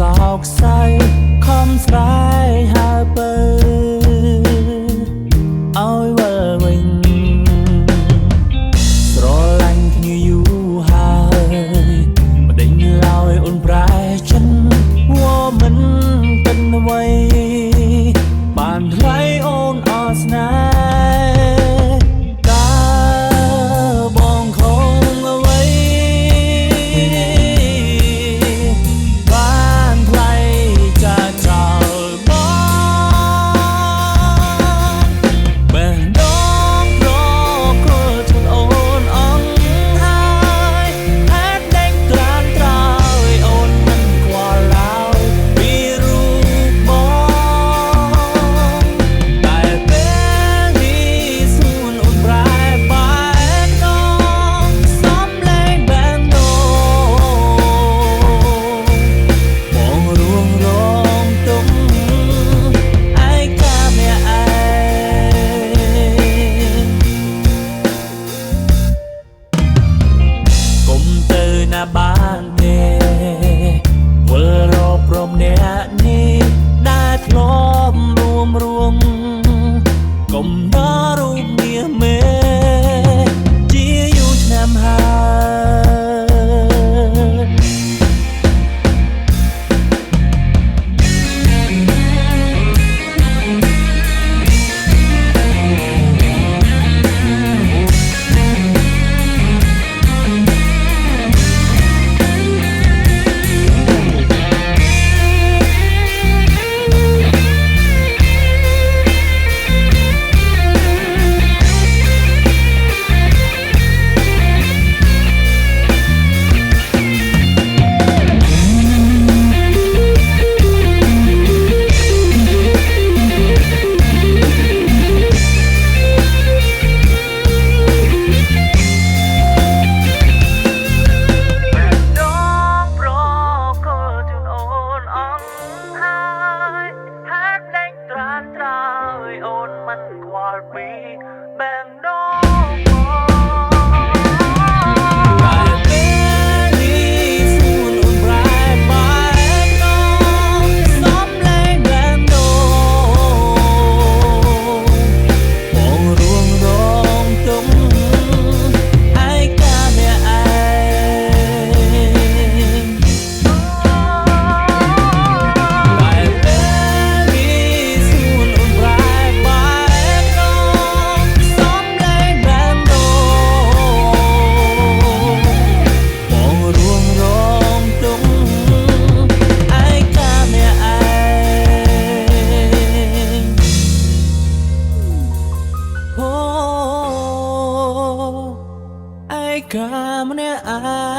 សោកសៅខំស្រែកហើបើឲ្យវិលវិញស្រឡាញ់គ្នាយូរហើយមិនដេញឡើយអូនប្រែចិនវមិនកិនអ្វីបានថ្លៃអូនអត់ស្នេហ៍បងខំអ្វីបានទេវិលរកព្រមអ្នកនេះដែលធ្លាប់រួមកុំដល់រូបមាសមេជាយូរឆ្នាំអូនមិនខ្វល់ពីបែងដងតែពេលនេះសួនអូនប្រែបែងដងសំលេងបែងដងបងរួងរងទុំឯកាអ្នកឯងតែពេលនេះសួនអូនប្រែឯកាម្នាក់ឯង